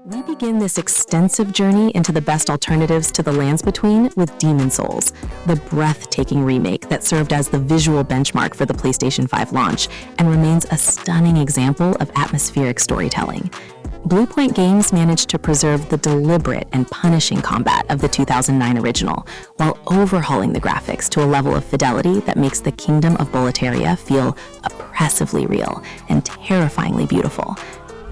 We begin this extensive journey into the best alternatives to the Lands Between with Demon's Souls, the breathtaking remake that served as the visual benchmark for the PlayStation 5 launch and remains a stunning example of atmospheric storytelling. Bluepoint Games managed to preserve the deliberate and punishing combat of the 2009 original, while overhauling the graphics to a level of fidelity that makes the Kingdom of Boletaria feel oppressively real and terrifyingly beautiful.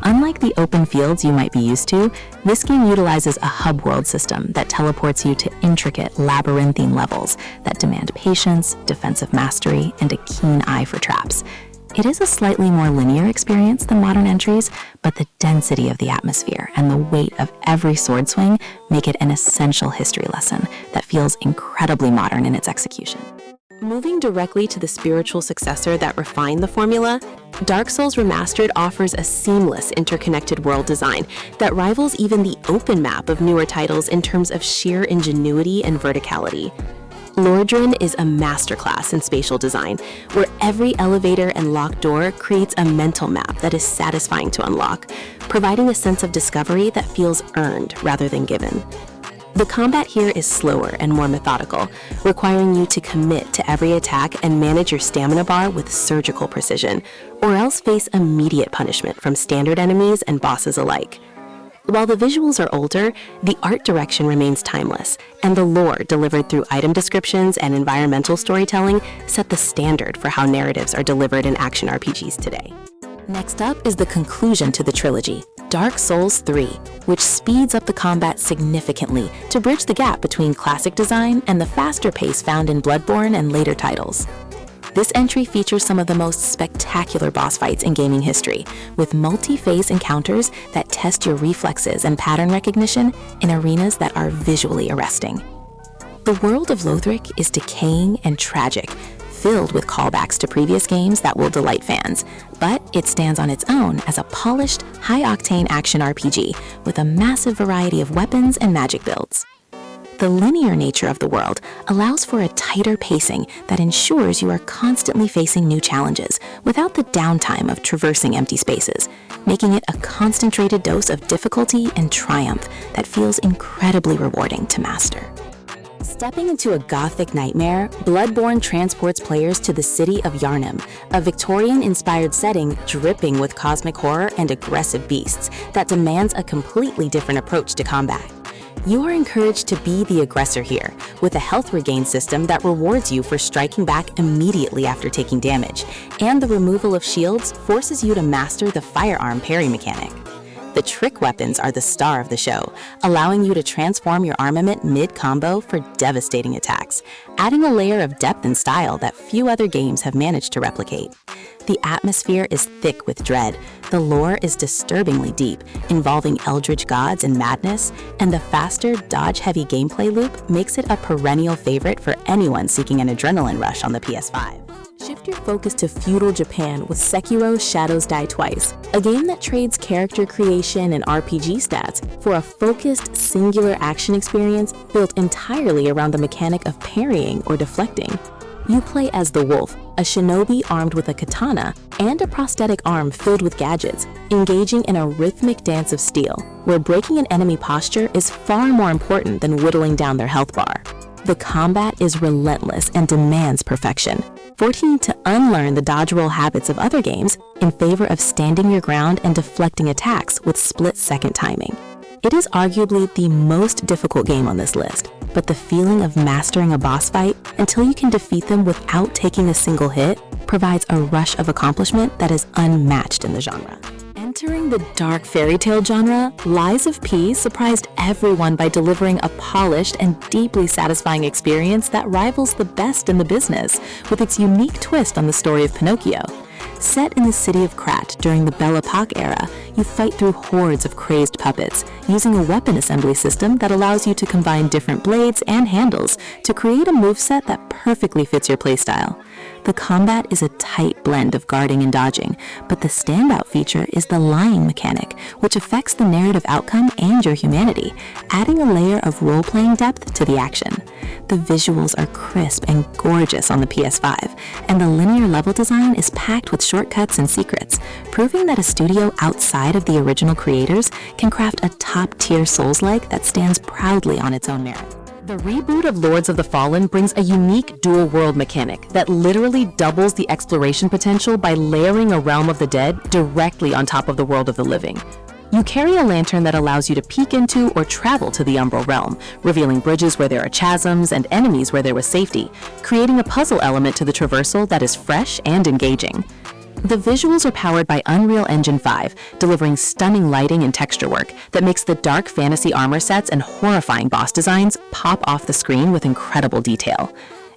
Unlike the open fields you might be used to, this game utilizes a hub world system that teleports you to intricate, labyrinthine levels that demand patience, defensive mastery, and a keen eye for traps. It is a slightly more linear experience than modern entries, but the density of the atmosphere and the weight of every sword swing make it an essential history lesson that feels incredibly modern in its execution. Moving directly to the spiritual successor that refined the formula, Dark Souls Remastered offers a seamless, interconnected world design that rivals even the open map of newer titles in terms of sheer ingenuity and verticality. Lordran is a masterclass in spatial design, where every elevator and locked door creates a mental map that is satisfying to unlock, providing a sense of discovery that feels earned rather than given. The combat here is slower and more methodical, requiring you to commit to every attack and manage your stamina bar with surgical precision, or else face immediate punishment from standard enemies and bosses alike. While the visuals are older, the art direction remains timeless, and the lore delivered through item descriptions and environmental storytelling set the standard for how narratives are delivered in action RPGs today. Next up is the conclusion to the trilogy, Dark Souls 3, which speeds up the combat significantly to bridge the gap between classic design and the faster pace found in Bloodborne and later titles. This entry features some of the most spectacular boss fights in gaming history, with multi-phase encounters that test your reflexes and pattern recognition in arenas that are visually arresting. The world of Lothric is decaying and tragic, filled with callbacks to previous games that will delight fans, but it stands on its own as a polished, high-octane action RPG with a massive variety of weapons and magic builds. The linear nature of the world allows for a tighter pacing that ensures you are constantly facing new challenges without the downtime of traversing empty spaces, making it a concentrated dose of difficulty and triumph that feels incredibly rewarding to master. Stepping into a gothic nightmare, Bloodborne transports players to the city of Yharnam, a Victorian-inspired setting dripping with cosmic horror and aggressive beasts that demands a completely different approach to combat. You are encouraged to be the aggressor here, with a health regain system that rewards you for striking back immediately after taking damage, and the removal of shields forces you to master the firearm parry mechanic. The trick weapons are the star of the show, allowing you to transform your armament mid-combo for devastating attacks, adding a layer of depth and style that few other games have managed to replicate. The atmosphere is thick with dread, the lore is disturbingly deep, involving eldritch gods and madness, and the faster, dodge-heavy gameplay loop makes it a perennial favorite for anyone seeking an adrenaline rush on the PS5. Shift your focus to feudal Japan with Sekiro Shadows Die Twice, a game that trades character creation and RPG stats for a focused, singular action experience built entirely around the mechanic of parrying or deflecting. You play as the Wolf, a shinobi armed with a katana and a prosthetic arm filled with gadgets, engaging in a rhythmic dance of steel, where breaking an enemy posture is far more important than whittling down their health bar. The combat is relentless and demands perfection, forcing you to unlearn the dodge roll habits of other games in favor of standing your ground and deflecting attacks with split-second timing. It is arguably the most difficult game on this list, but the feeling of mastering a boss fight until you can defeat them without taking a single hit provides a rush of accomplishment that is unmatched in the genre. Entering the dark fairy tale genre, Lies of P surprised everyone by delivering a polished and deeply satisfying experience that rivals the best in the business, with its unique twist on the story of Pinocchio. Set in the city of Krat during the Belle Epoque era, you fight through hordes of crazed puppets, using a weapon assembly system that allows you to combine different blades and handles to create a moveset that perfectly fits your playstyle. The combat is a tight blend of guarding and dodging, but the standout feature is the lying mechanic, which affects the narrative outcome and your humanity, adding a layer of role-playing depth to the action. The visuals are crisp and gorgeous on the PS5, and the linear level design is packed with shortcuts and secrets, proving that a studio outside of the original creators can craft a top-tier Souls-like that stands proudly on its own merit. The reboot of Lords of the Fallen brings a unique dual-world mechanic that literally doubles the exploration potential by layering a realm of the dead directly on top of the world of the living. You carry a lantern that allows you to peek into or travel to the Umbral Realm, revealing bridges where there are chasms and enemies where there was safety, creating a puzzle element to the traversal that is fresh and engaging. The visuals are powered by Unreal Engine 5, delivering stunning lighting and texture work that makes the dark fantasy armor sets and horrifying boss designs pop off the screen with incredible detail.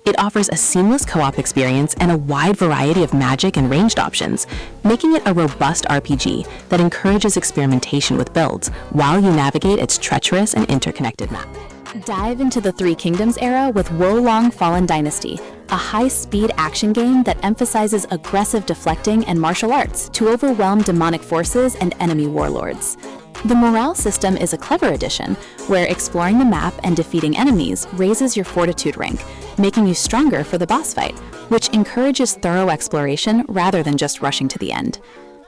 It offers a seamless co-op experience and a wide variety of magic and ranged options, making it a robust RPG that encourages experimentation with builds while you navigate its treacherous and interconnected map. Dive into the Three Kingdoms era with Wolong Fallen Dynasty, a high-speed action game that emphasizes aggressive deflecting and martial arts to overwhelm demonic forces and enemy warlords. The morale system is a clever addition, where exploring the map and defeating enemies raises your fortitude rank, making you stronger for the boss fight, which encourages thorough exploration rather than just rushing to the end.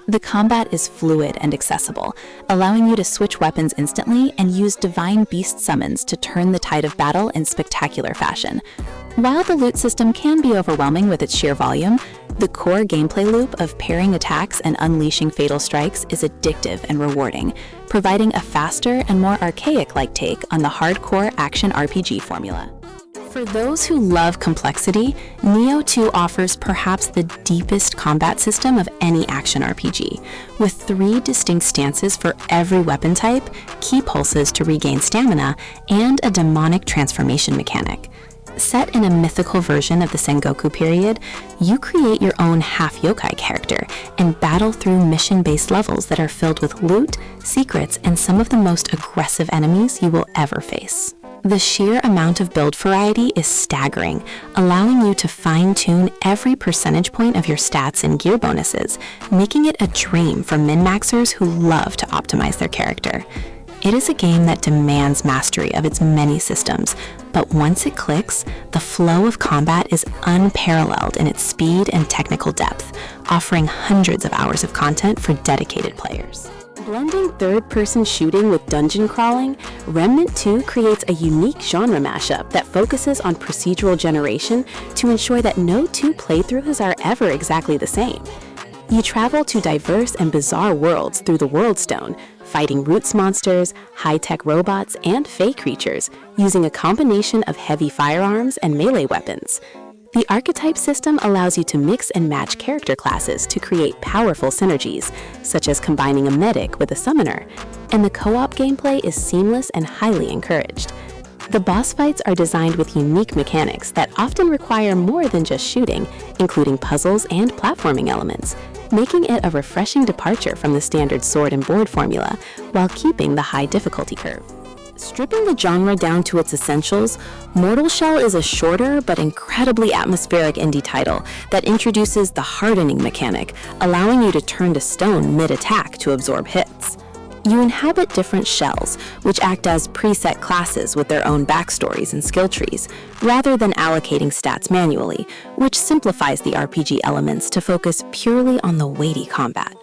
The combat is fluid and accessible, allowing you to switch weapons instantly and use divine beast summons to turn the tide of battle in spectacular fashion. While the loot system can be overwhelming with its sheer volume, the core gameplay loop of pairing attacks and unleashing fatal strikes is addictive and rewarding, providing a faster and more archaic-like take on the hardcore action RPG formula. For those who love complexity, Nioh 2 offers perhaps the deepest combat system of any action RPG, with 3 distinct stances for every weapon type, key pulses to regain stamina, and a demonic transformation mechanic. Set in a mythical version of the Sengoku period, you create your own half-yokai character and battle through mission-based levels that are filled with loot, secrets, and some of the most aggressive enemies you will ever face. The sheer amount of build variety is staggering, allowing you to fine-tune every percentage point of your stats and gear bonuses, making it a dream for min-maxers who love to optimize their character. It is a game that demands mastery of its many systems, but once it clicks, the flow of combat is unparalleled in its speed and technical depth, offering hundreds of hours of content for dedicated players. Blending third-person shooting with dungeon crawling, Remnant 2 creates a unique genre mashup that focuses on procedural generation to ensure that no 2 playthroughs are ever exactly the same. You travel to diverse and bizarre worlds through the World Stone, fighting roots monsters, high-tech robots, and fey creatures, using a combination of heavy firearms and melee weapons. The archetype system allows you to mix and match character classes to create powerful synergies, such as combining a medic with a summoner, and the co-op gameplay is seamless and highly encouraged. The boss fights are designed with unique mechanics that often require more than just shooting, including puzzles and platforming elements, making it a refreshing departure from the standard sword and board formula while keeping the high difficulty curve. Stripping the genre down to its essentials, Mortal Shell is a shorter but incredibly atmospheric indie title that introduces the hardening mechanic, allowing you to turn to stone mid-attack to absorb hits. You inhabit different shells, which act as preset classes with their own backstories and skill trees, rather than allocating stats manually, which simplifies the RPG elements to focus purely on the weighty combat.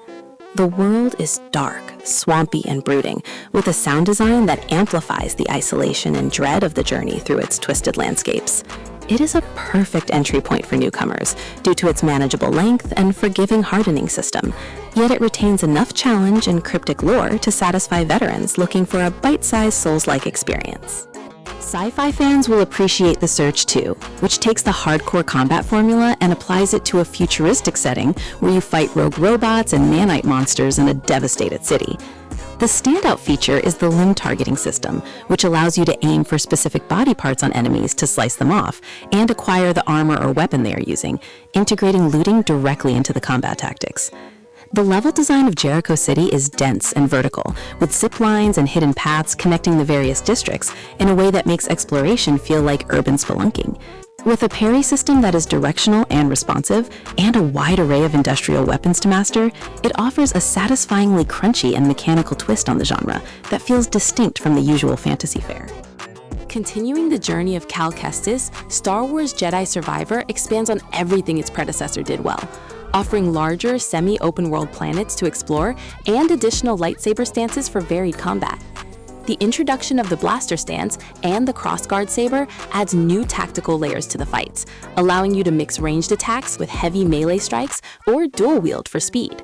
The world is dark, swampy, and brooding, with a sound design that amplifies the isolation and dread of the journey through its twisted landscapes. It is a perfect entry point for newcomers due to its manageable length and forgiving hardening system, yet it retains enough challenge and cryptic lore to satisfy veterans looking for a bite-sized Souls-like experience. Sci-fi fans will appreciate The Surge 2, which takes the hardcore combat formula and applies it to a futuristic setting where you fight rogue robots and nanite monsters in a devastated city. The standout feature is the limb targeting system, which allows you to aim for specific body parts on enemies to slice them off and acquire the armor or weapon they are using, integrating looting directly into the combat tactics. The level design of Jericho City is dense and vertical, with zip lines and hidden paths connecting the various districts in a way that makes exploration feel like urban spelunking. With a parry system that is directional and responsive, and a wide array of industrial weapons to master, it offers a satisfyingly crunchy and mechanical twist on the genre that feels distinct from the usual fantasy fare. Continuing the journey of Cal Kestis, Star Wars Jedi Survivor expands on everything its predecessor did well, offering larger, semi-open-world planets to explore and additional lightsaber stances for varied combat. The introduction of the blaster stance and the crossguard saber adds new tactical layers to the fights, allowing you to mix ranged attacks with heavy melee strikes or dual-wield for speed.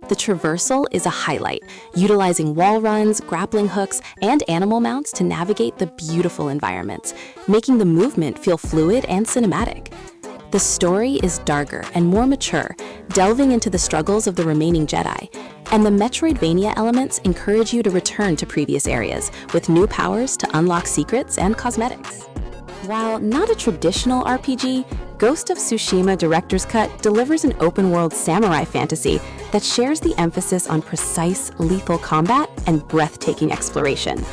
The traversal is a highlight, utilizing wall runs, grappling hooks, and animal mounts to navigate the beautiful environments, making the movement feel fluid and cinematic. The story is darker and more mature, delving into the struggles of the remaining Jedi, and the Metroidvania elements encourage you to return to previous areas with new powers to unlock secrets and cosmetics. While not a traditional RPG, Ghost of Tsushima Director's Cut delivers an open-world samurai fantasy that shares the emphasis on precise, lethal combat and breathtaking exploration.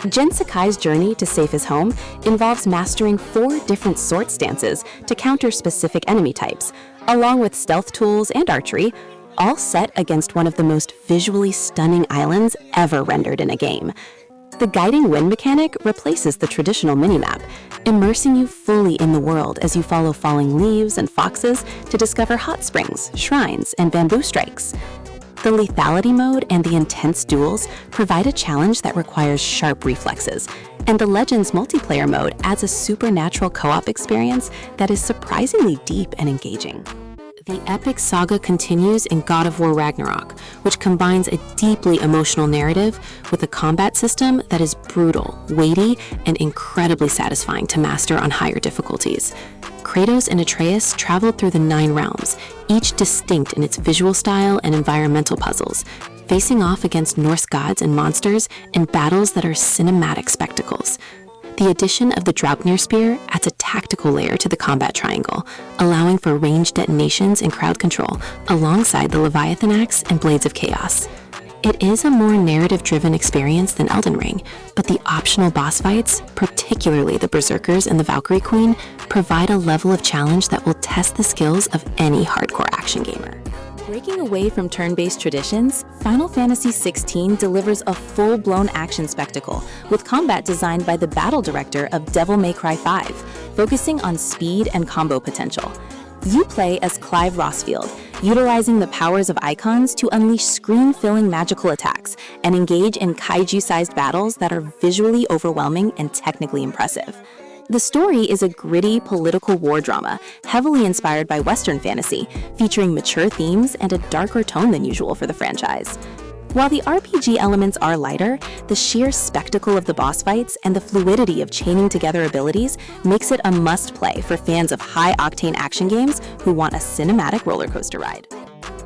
Jin Sakai's journey to save his home involves mastering 4 different sword stances to counter specific enemy types, along with stealth tools and archery, all set against one of the most visually stunning islands ever rendered in a game. The guiding wind mechanic replaces the traditional minimap, immersing you fully in the world as you follow falling leaves and foxes to discover hot springs, shrines, and bamboo strikes. The lethality mode and the intense duels provide a challenge that requires sharp reflexes, and the Legends multiplayer mode adds a supernatural co-op experience that is surprisingly deep and engaging. The epic saga continues in God of War Ragnarok, which combines a deeply emotional narrative with a combat system that is brutal, weighty, and incredibly satisfying to master on higher difficulties. Kratos and Atreus traveled through the 9 realms, each distinct in its visual style and environmental puzzles, facing off against Norse gods and monsters in battles that are cinematic spectacles. The addition of the Draupnir Spear adds a tactical layer to the combat triangle, allowing for ranged detonations and crowd control, alongside the Leviathan Axe and Blades of Chaos. It is a more narrative-driven experience than Elden Ring, but the optional boss fights, particularly the Berserkers and the Valkyrie Queen, provide a level of challenge that will test the skills of any hardcore action gamer. Breaking away from turn-based traditions, Final Fantasy XVI delivers a full-blown action spectacle with combat designed by the battle director of Devil May Cry 5, focusing on speed and combo potential. You play as Clive Rossfield, utilizing the powers of icons to unleash screen-filling magical attacks and engage in kaiju-sized battles that are visually overwhelming and technically impressive. The story is a gritty political war drama, heavily inspired by Western fantasy, featuring mature themes and a darker tone than usual for the franchise. While the RPG elements are lighter, the sheer spectacle of the boss fights and the fluidity of chaining together abilities makes it a must-play for fans of high-octane action games who want a cinematic roller coaster ride.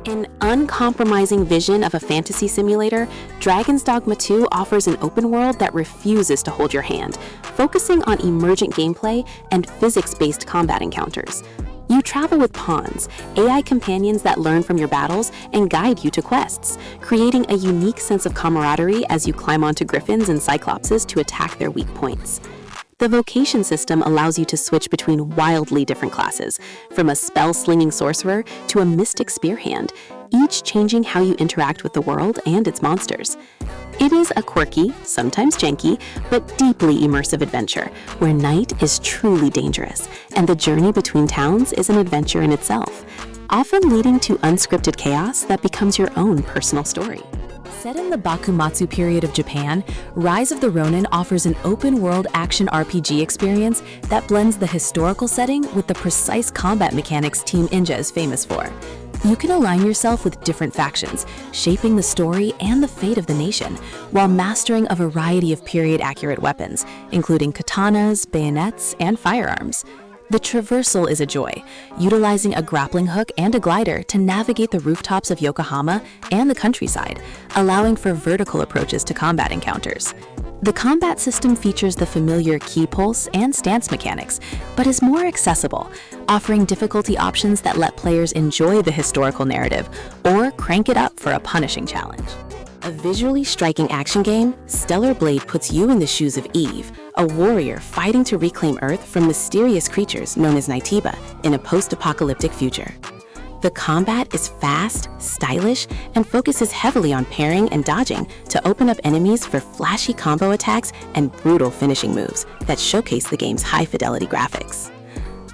An uncompromising vision of a fantasy simulator, Dragon's Dogma 2 offers an open world that refuses to hold your hand, focusing on emergent gameplay and physics-based combat encounters. You travel with pawns, AI companions that learn from your battles and guide you to quests, creating a unique sense of camaraderie as you climb onto griffins and cyclopses to attack their weak points. The vocation system allows you to switch between wildly different classes, from a spell-slinging sorcerer to a mystic spear hand, each changing how you interact with the world and its monsters. It is a quirky, sometimes janky, but deeply immersive adventure, where night is truly dangerous, and the journey between towns is an adventure in itself, often leading to unscripted chaos that becomes your own personal story. Set in the Bakumatsu period of Japan, Rise of the Ronin offers an open-world action RPG experience that blends the historical setting with the precise combat mechanics Team Ninja is famous for. You can align yourself with different factions, shaping the story and the fate of the nation, while mastering a variety of period-accurate weapons, including katanas, bayonets, and firearms. The traversal is a joy, utilizing a grappling hook and a glider to navigate the rooftops of Yokohama and the countryside, allowing for vertical approaches to combat encounters. The combat system features the familiar key pulse and stance mechanics, but is more accessible, offering difficulty options that let players enjoy the historical narrative or crank it up for a punishing challenge. A visually striking action game, Stellar Blade puts you in the shoes of Eve, a warrior fighting to reclaim Earth from mysterious creatures known as Nighttiba in a post-apocalyptic future. The combat is fast, stylish, and focuses heavily on parrying and dodging to open up enemies for flashy combo attacks and brutal finishing moves that showcase the game's high-fidelity graphics.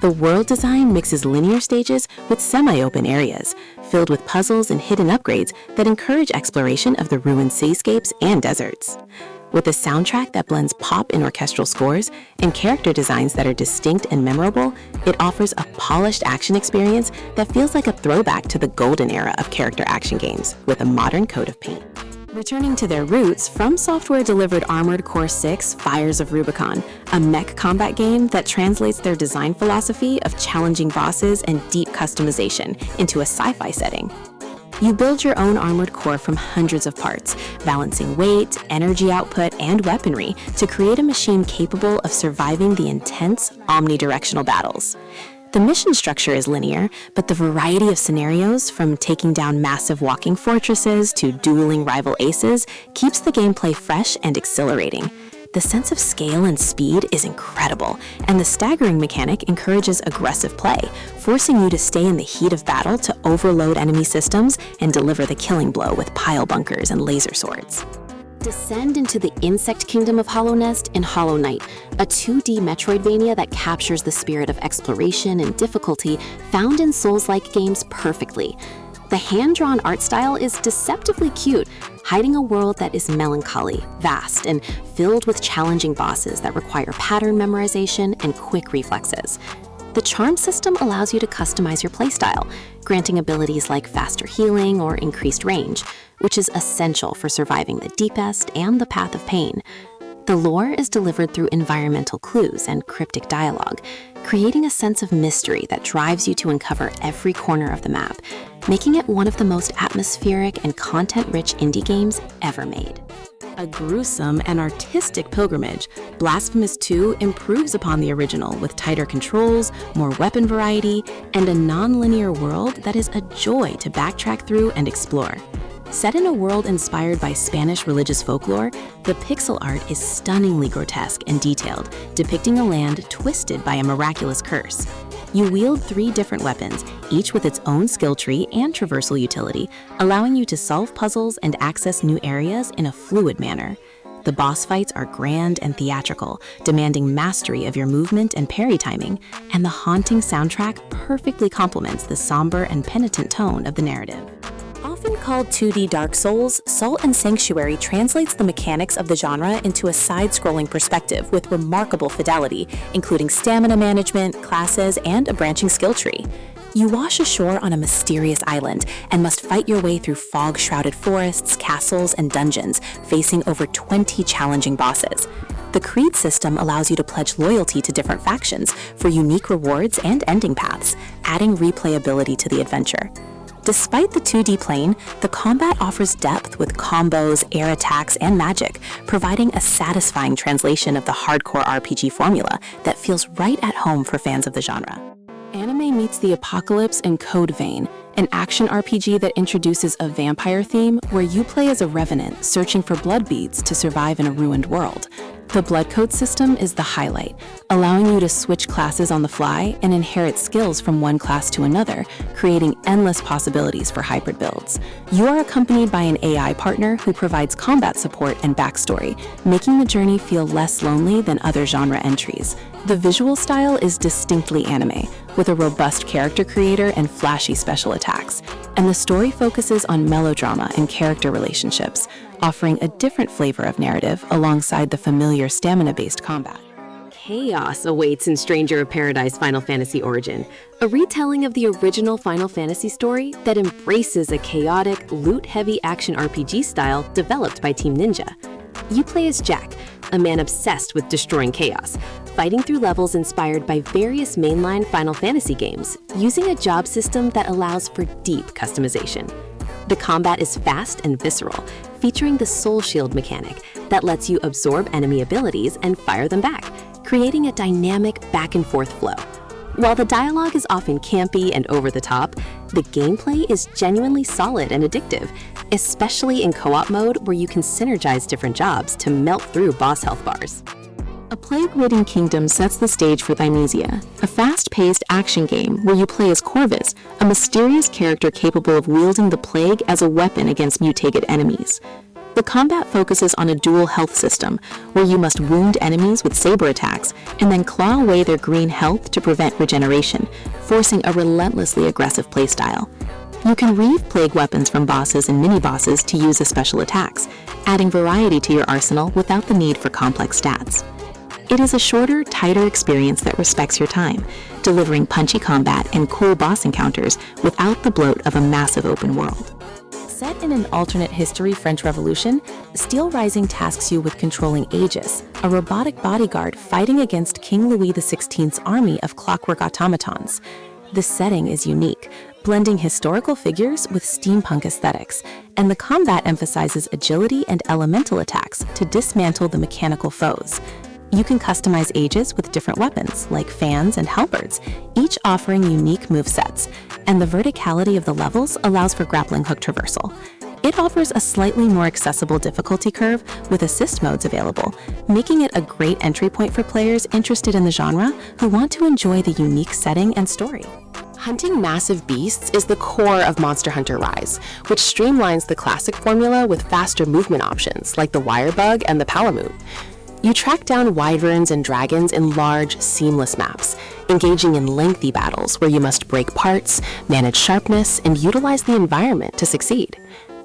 The world design mixes linear stages with semi-open areas, filled with puzzles and hidden upgrades that encourage exploration of the ruined cityscapes and deserts. With a soundtrack that blends pop and orchestral scores and character designs that are distinct and memorable, it offers a polished action experience that feels like a throwback to the golden era of character action games with a modern coat of paint. Returning to their roots, From Software delivered Armored Core 6: Fires of Rubicon, a mech combat game that translates their design philosophy of challenging bosses and deep customization into a sci-fi setting. You build your own armored core from hundreds of parts, balancing weight, energy output, and weaponry to create a machine capable of surviving the intense, omnidirectional battles. The mission structure is linear, but the variety of scenarios, from taking down massive walking fortresses to dueling rival aces, keeps the gameplay fresh and exhilarating. The sense of scale and speed is incredible, and the staggering mechanic encourages aggressive play, forcing you to stay in the heat of battle to overload enemy systems and deliver the killing blow with pile bunkers and laser swords. Descend into the insect kingdom of Hollow Nest in Hollow Knight, a 2D Metroidvania that captures the spirit of exploration and difficulty found in Souls-like games perfectly. The hand-drawn art style is deceptively cute, hiding a world that is melancholy, vast, and filled with challenging bosses that require pattern memorization and quick reflexes. The charm system allows you to customize your playstyle, granting abilities like faster healing or increased range, which is essential for surviving the deepest and the path of pain. The lore is delivered through environmental clues and cryptic dialogue, creating a sense of mystery that drives you to uncover every corner of the map, making it one of the most atmospheric and content-rich indie games ever made. A gruesome and artistic pilgrimage, Blasphemous 2 improves upon the original with tighter controls, more weapon variety, and a non-linear world that is a joy to backtrack through and explore. Set in a world inspired by Spanish religious folklore, the pixel art is stunningly grotesque and detailed, depicting a land twisted by a miraculous curse. You wield 3 different weapons, each with its own skill tree and traversal utility, allowing you to solve puzzles and access new areas in a fluid manner. The boss fights are grand and theatrical, demanding mastery of your movement and parry timing, and the haunting soundtrack perfectly complements the somber and penitent tone of the narrative. Often called 2D Dark Souls, Salt and Sanctuary translates the mechanics of the genre into a side-scrolling perspective with remarkable fidelity, including stamina management, classes, and a branching skill tree. You wash ashore on a mysterious island and must fight your way through fog-shrouded forests, castles, and dungeons, facing over 20 challenging bosses. The Creed system allows you to pledge loyalty to different factions for unique rewards and ending paths, adding replayability to the adventure. Despite the 2D plane, the combat offers depth with combos, air attacks, and magic, providing a satisfying translation of the hardcore RPG formula that feels right at home for fans of the genre. Anime meets the Apocalypse in Code Vein, an action RPG that introduces a vampire theme where you play as a revenant searching for blood beads to survive in a ruined world. The blood code system is the highlight, allowing you to switch classes on the fly and inherit skills from one class to another, creating endless possibilities for hybrid builds. You are accompanied by an AI partner who provides combat support and backstory, making the journey feel less lonely than other genre entries. The visual style is distinctly anime, with a robust character creator and flashy special attacks, and the story focuses on melodrama and character relationships, offering a different flavor of narrative alongside the familiar stamina-based combat. Chaos awaits in Stranger of Paradise Final Fantasy Origin, a retelling of the original Final Fantasy story that embraces a chaotic, loot-heavy action RPG style developed by Team Ninja. You play as Jack, a man obsessed with destroying chaos, fighting through levels inspired by various mainline Final Fantasy games, using a job system that allows for deep customization. The combat is fast and visceral, featuring the Soul Shield mechanic that lets you absorb enemy abilities and fire them back, creating a dynamic back-and-forth flow. While the dialogue is often campy and over-the-top, the gameplay is genuinely solid and addictive, especially in co-op mode where you can synergize different jobs to melt through boss health bars. A plague-ridden kingdom sets the stage for Dynasty, a fast-paced action game where you play as Corvus, a mysterious character capable of wielding the plague as a weapon against mutated enemies. The combat focuses on a dual health system, where you must wound enemies with saber attacks and then claw away their green health to prevent regeneration, forcing a relentlessly aggressive playstyle. You can reave plague weapons from bosses and mini-bosses to use as special attacks, adding variety to your arsenal without the need for complex stats. It is a shorter, tighter experience that respects your time, delivering punchy combat and cool boss encounters without the bloat of a massive open world. Set in an alternate history French Revolution, Steel Rising tasks you with controlling Aegis, a robotic bodyguard fighting against King Louis XVI's army of clockwork automatons. The setting is unique, blending historical figures with steampunk aesthetics, and the combat emphasizes agility and elemental attacks to dismantle the mechanical foes. You can customize Aegis with different weapons, like fans and halberds, each offering unique movesets, and the verticality of the levels allows for grappling hook traversal. It offers a slightly more accessible difficulty curve with assist modes available, making it a great entry point for players interested in the genre who want to enjoy the unique setting and story. Hunting massive beasts is the core of Monster Hunter Rise, which streamlines the classic formula with faster movement options like the Wirebug and the Palamute. You track down wyverns and dragons in large, seamless maps, engaging in lengthy battles where you must break parts, manage sharpness, and utilize the environment to succeed.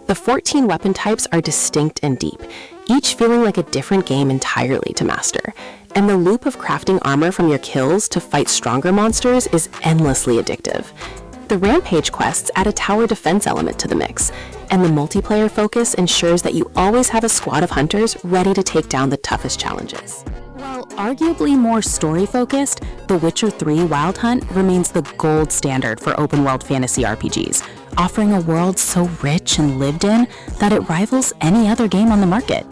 The 14 weapon types are distinct and deep, each feeling like a different game entirely to master. And the loop of crafting armor from your kills to fight stronger monsters is endlessly addictive. The Rampage quests add a tower defense element to the mix, and the multiplayer focus ensures that you always have a squad of hunters ready to take down the toughest challenges. While arguably more story-focused, The Witcher 3 Wild Hunt remains the gold standard for open-world fantasy RPGs, offering a world so rich and lived in that it rivals any other game on the market.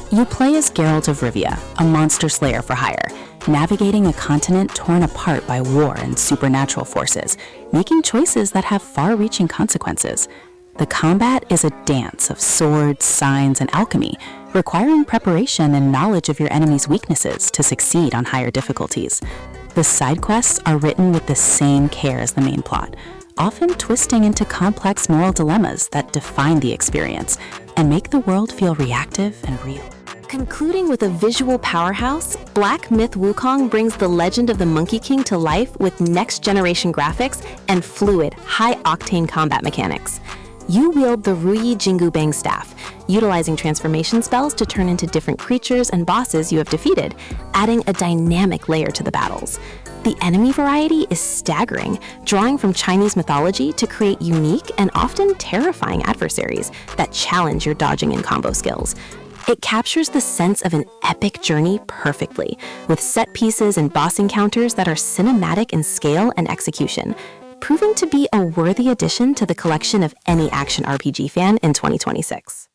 You play as Geralt of Rivia, a monster slayer for hire, navigating a continent torn apart by war and supernatural forces, making choices that have far-reaching consequences. The combat is a dance of swords, signs, and alchemy, requiring preparation and knowledge of your enemy's weaknesses to succeed on higher difficulties. The side quests are written with the same care as the main plot, often twisting into complex moral dilemmas that define the experience and make the world feel reactive and real. Concluding with a visual powerhouse, Black Myth Wukong brings the legend of the Monkey King to life with next-generation graphics and fluid, high-octane combat mechanics. You wield the Ruyi Jingu Bang staff, utilizing transformation spells to turn into different creatures and bosses you have defeated, adding a dynamic layer to the battles. The enemy variety is staggering, drawing from Chinese mythology to create unique and often terrifying adversaries that challenge your dodging and combo skills. It captures the sense of an epic journey perfectly, with set pieces and boss encounters that are cinematic in scale and execution, proving to be a worthy addition to the collection of any action RPG fan in 2026.